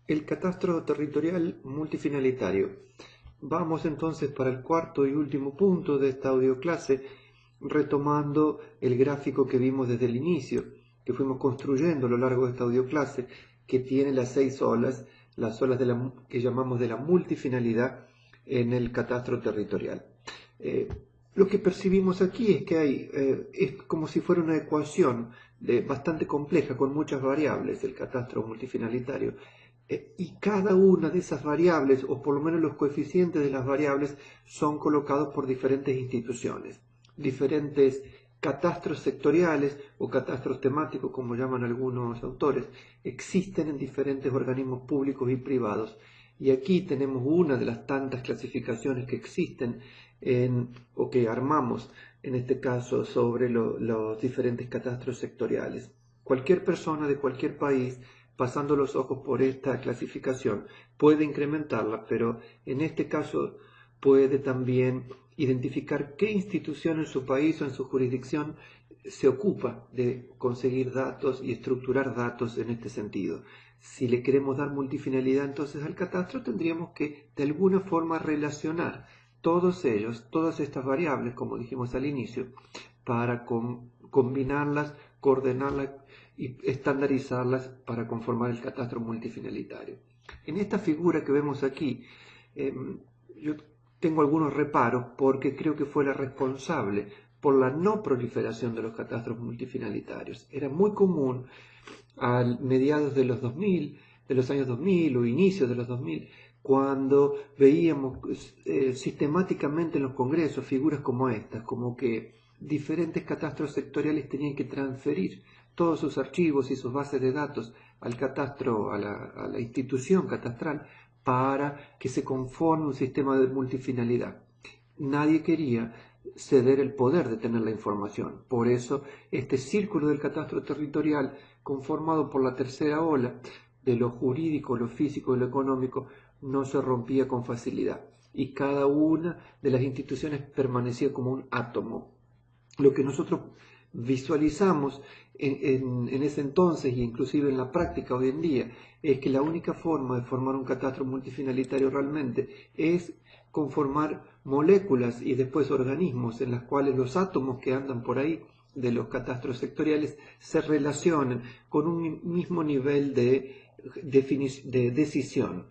El catastro territorial multifinalitario. Vamos entonces para el cuarto y último punto de esta audioclase, retomando el gráfico que vimos desde el inicio, que fuimos construyendo a lo largo de esta audioclase, que tiene las 6 olas, las olas que llamamos de la multifinalidad en el catastro territorial. Lo que percibimos aquí es que es como si fuera una ecuación bastante compleja con muchas variables, el catastro multifinalitario. Y cada una de esas variables, o por lo menos los coeficientes de las variables, son colocados por diferentes instituciones, diferentes catastros sectoriales o catastros temáticos, como llaman algunos autores, existen en diferentes organismos públicos y privados. Y aquí tenemos una de las tantas clasificaciones que existen o que armamos, en este caso, sobre los diferentes catastros sectoriales. Cualquier persona de cualquier país, pasando los ojos por esta clasificación, puede incrementarla, pero en este caso puede también identificar qué institución en su país o en su jurisdicción se ocupa de conseguir datos y estructurar datos en este sentido. Si le queremos dar multifinalidad entonces al catastro, tendríamos que de alguna forma relacionar todos ellos, todas estas variables, como dijimos al inicio, para combinarlas, coordenarlas y estandarizarlas para conformar el catastro multifinalitario. En esta figura que vemos aquí, yo tengo algunos reparos porque creo que fue la responsable por la no proliferación de los catastros multifinalitarios. Era muy común a mediados de los 2000, de los años 2000 o inicios de los 2000, cuando veíamos sistemáticamente en los congresos figuras como estas, como que diferentes catastros sectoriales tenían que transferir todos sus archivos y sus bases de datos al catastro, a la institución catastral, para que se conforme un sistema de multifinalidad. Nadie quería ceder el poder de tener la información. Por eso, este círculo del catastro territorial, conformado por la tercera ola de lo jurídico, lo físico y lo económico, no se rompía con facilidad. Y cada una de las instituciones permanecía como un átomo. Lo que nosotros visualizamos en ese entonces y inclusive en la práctica hoy en día es que la única forma de formar un catastro multifinalitario realmente es conformar moléculas y después organismos en las cuales los átomos que andan por ahí de los catastros sectoriales se relacionen con un mismo nivel de decisión.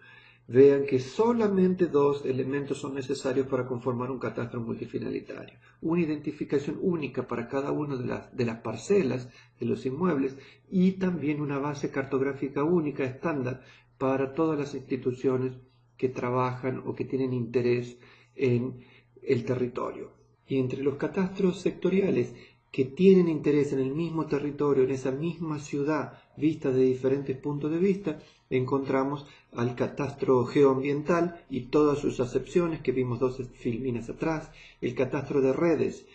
Vean que solamente dos elementos son necesarios para conformar un catastro multifinalitario. Una identificación única para cada una de las parcelas de los inmuebles y también una base cartográfica única estándar para todas las instituciones que trabajan o que tienen interés en el territorio. Y entre los catastros sectoriales que tienen interés en el mismo territorio, en esa misma ciudad, vista de diferentes puntos de vista, encontramos al catastro geoambiental y todas sus acepciones que vimos dos filminas atrás, el catastro de redes,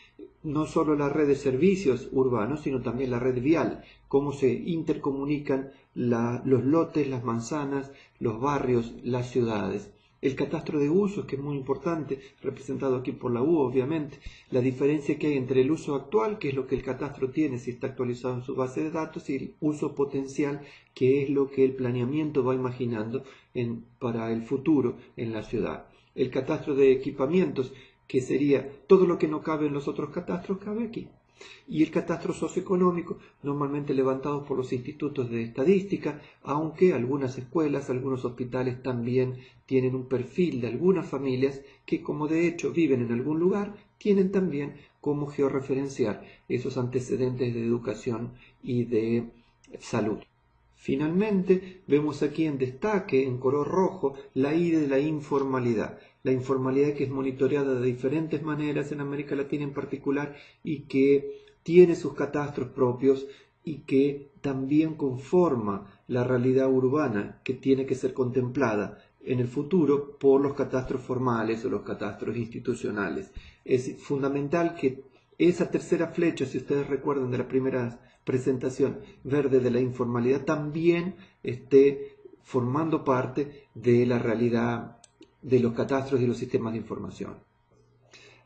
no solo la red de servicios urbanos, sino también la red vial, cómo se intercomunican los lotes, las manzanas, los barrios, las ciudades. El catastro de usos, que es muy importante, representado aquí por la U, obviamente, la diferencia que hay entre el uso actual, que es lo que el catastro tiene si está actualizado en su base de datos, y el uso potencial, que es lo que el planeamiento va imaginando para el futuro en la ciudad. El catastro de equipamientos, que sería todo lo que no cabe en los otros catastros, cabe aquí. Y el catastro socioeconómico, normalmente levantado por los institutos de estadística, aunque algunas escuelas, algunos hospitales también tienen un perfil de algunas familias que, como de hecho viven en algún lugar, tienen también cómo georreferenciar esos antecedentes de educación y de salud. Finalmente, vemos aquí en destaque, en color rojo, la I de la informalidad. La informalidad que es monitoreada de diferentes maneras en América Latina en particular y que tiene sus catastros propios y que también conforma la realidad urbana que tiene que ser contemplada en el futuro por los catastros formales o los catastros institucionales. Es fundamental que esa tercera flecha, si ustedes recuerdan de la primera presentación, verde de la informalidad, también esté formando parte de la realidad de los catastros y los sistemas de información.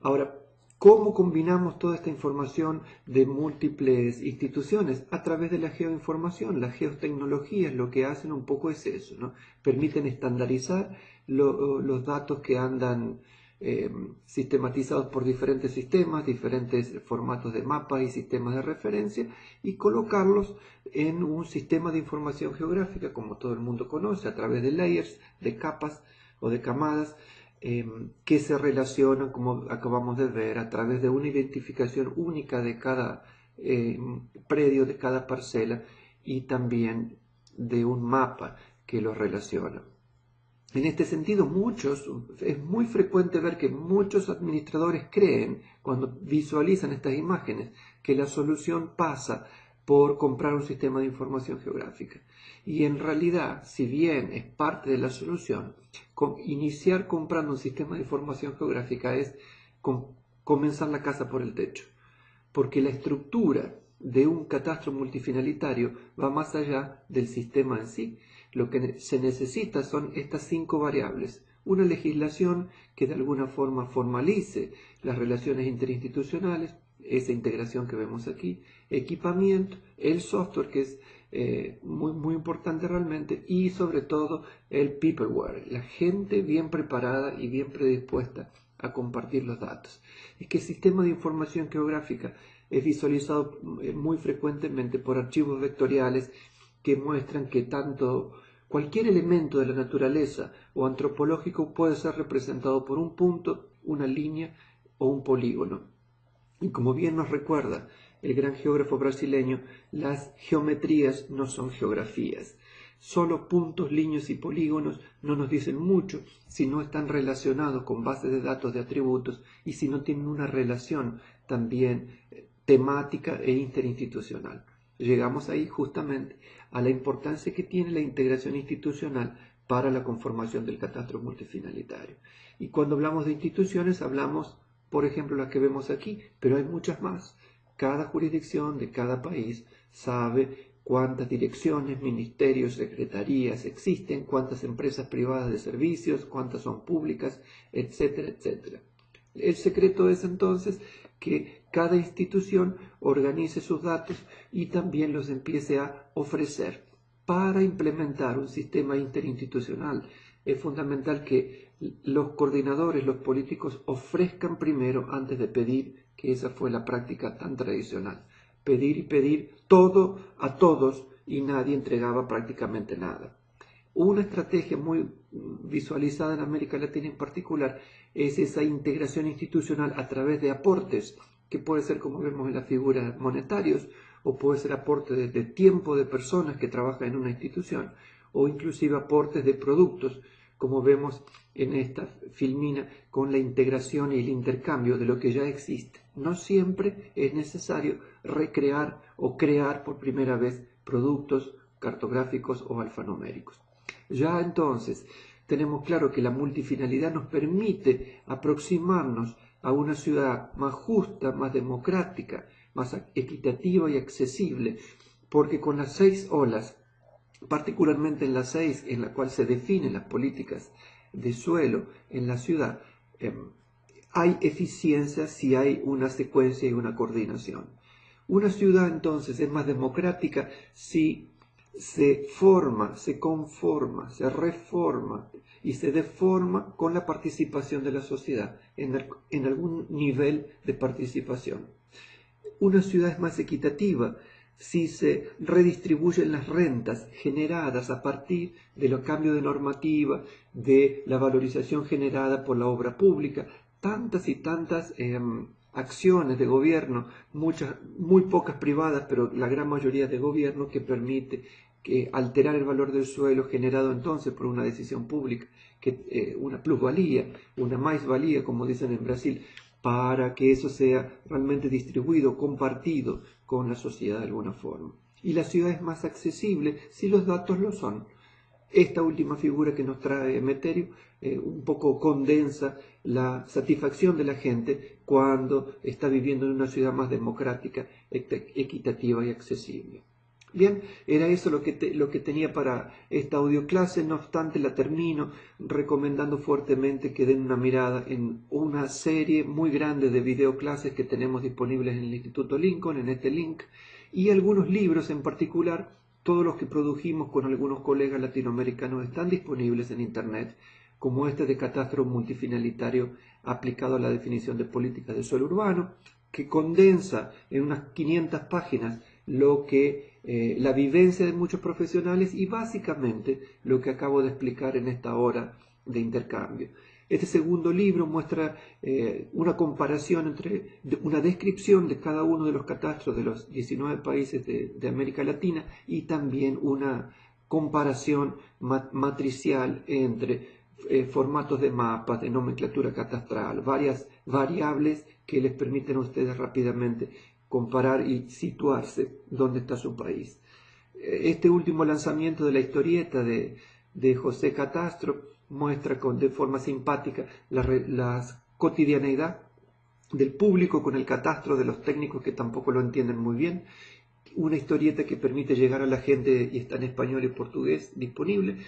Ahora, ¿Cómo combinamos toda esta información de múltiples instituciones? A través de la geoinformación. Las geotecnologías lo que hacen un poco es eso, ¿no? Permiten estandarizar los datos que andan sistematizados por diferentes sistemas, diferentes formatos de mapas y sistemas de referencia, y colocarlos en un sistema de información geográfica, como todo el mundo conoce, a través de layers, de capas o de camadas, que se relacionan, como acabamos de ver, a través de una identificación única de cada predio, de cada parcela, y también de un mapa que los relaciona. En este sentido, es muy frecuente ver que muchos administradores creen, cuando visualizan estas imágenes, que la solución pasa por comprar un sistema de información geográfica. Y en realidad, si bien es parte de la solución, iniciar comprando un sistema de información geográfica es comenzar la casa por el techo, porque la estructura de un catastro multifinalitario va más allá del sistema en sí. Lo que se necesita son estas 5 variables. Una legislación que de alguna forma formalice las relaciones interinstitucionales, esa integración que vemos aquí, equipamiento, el software que es muy importante realmente, y sobre todo el peopleware, la gente bien preparada y bien predispuesta a compartir los datos. Es que el sistema de información geográfica es visualizado muy frecuentemente por archivos vectoriales que muestran que tanto cualquier elemento de la naturaleza o antropológico puede ser representado por un punto, una línea o un polígono. Y como bien nos recuerda el gran geógrafo brasileño, las geometrías no son geografías. Solo puntos, líneas y polígonos no nos dicen mucho si no están relacionados con bases de datos de atributos y si no tienen una relación también temática e interinstitucional. Llegamos ahí justamente a la importancia que tiene la integración institucional para la conformación del catastro multifinalitario. Y cuando hablamos de instituciones hablamos, por ejemplo, las que vemos aquí, pero hay muchas más. Cada jurisdicción de cada país sabe cuántas direcciones, ministerios, secretarías existen, cuántas empresas privadas de servicios, cuántas son públicas, etcétera, etcétera. El secreto es entonces que cada institución organice sus datos y también los empiece a ofrecer. Para implementar un sistema interinstitucional es fundamental que los coordinadores, los políticos, ofrezcan primero antes de pedir, que esa fue la práctica tan tradicional. Pedir y pedir todo a todos y nadie entregaba prácticamente nada. Una estrategia muy visualizada en América Latina en particular es esa integración institucional a través de aportes, que puede ser, como vemos en la figura, monetarios, o puede ser aportes de tiempo de personas que trabajan en una institución, o inclusive aportes de productos, como vemos en esta filmina, con la integración y el intercambio de lo que ya existe. No siempre es necesario recrear o crear por primera vez productos cartográficos o alfanuméricos. Ya entonces tenemos claro que la multifinalidad nos permite aproximarnos a una ciudad más justa, más democrática, más equitativa y accesible, porque con las 6 olas, particularmente en la 6, en la cual se definen las políticas de suelo en la ciudad, hay eficiencia si hay una secuencia y una coordinación. Una ciudad entonces es más democrática si se forma, se conforma, se reforma y se deforma con la participación de la sociedad en algún nivel de participación. Una ciudad es más equitativa si se redistribuyen las rentas generadas a partir de los cambios de normativa, de la valorización generada por la obra pública, tantas y tantas acciones de gobierno, muy pocas privadas, pero la gran mayoría de gobierno, que permite alterar el valor del suelo generado entonces por una decisión pública, una plusvalía, una maisvalía, como dicen en Brasil, para que eso sea realmente distribuido, compartido con la sociedad de alguna forma. Y la ciudad es más accesible si los datos lo son. Esta última figura que nos trae Emeterio un poco condensa la satisfacción de la gente cuando está viviendo en una ciudad más democrática, equitativa y accesible. Bien, era eso lo que tenía para esta audioclase. No obstante, la termino recomendando fuertemente que den una mirada en una serie muy grande de videoclases que tenemos disponibles en el Instituto Lincoln, en este link, y algunos libros en particular. Todos los que produjimos con algunos colegas latinoamericanos están disponibles en Internet, como este de catastro multifinalitario aplicado a la definición de políticas de suelo urbano, que condensa en unas 500 páginas lo que la vivencia de muchos profesionales y básicamente lo que acabo de explicar en esta hora de intercambio. Este segundo libro muestra una comparación entre una descripción de cada uno de los catastros de los 19 países de América Latina y también una comparación matricial entre formatos de mapas, de nomenclatura catastral, varias variables que les permiten a ustedes rápidamente comparar y situarse dónde está su país. Este último lanzamiento de la historieta de José Catastro muestra de forma simpática la cotidianeidad del público con el catastro, de los técnicos que tampoco lo entienden muy bien. Una historieta que permite llegar a la gente y está en español y portugués disponible,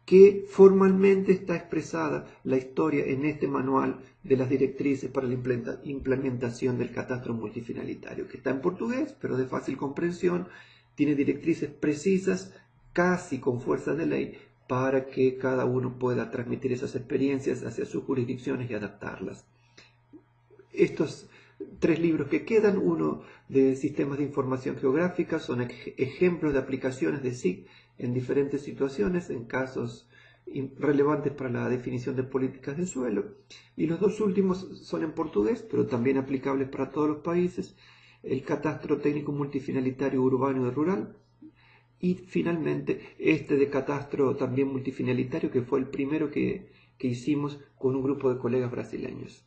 que formalmente está expresada la historia en este manual de las directrices para la implementación del catastro multifinalitario, que está en portugués, pero de fácil comprensión, tiene directrices precisas, casi con fuerza de ley, para que cada uno pueda transmitir esas experiencias hacia sus jurisdicciones y adaptarlas. Estos 3 libros que quedan, uno de sistemas de información geográfica, son ejemplos de aplicaciones de SIG en diferentes situaciones, en casos relevantes para la definición de políticas de suelo. Y los 2 últimos son en portugués, pero también aplicables para todos los países: el catastro técnico multifinalitario urbano y rural, y finalmente este de catastro también multifinalitario, que fue el primero que hicimos con un grupo de colegas brasileños.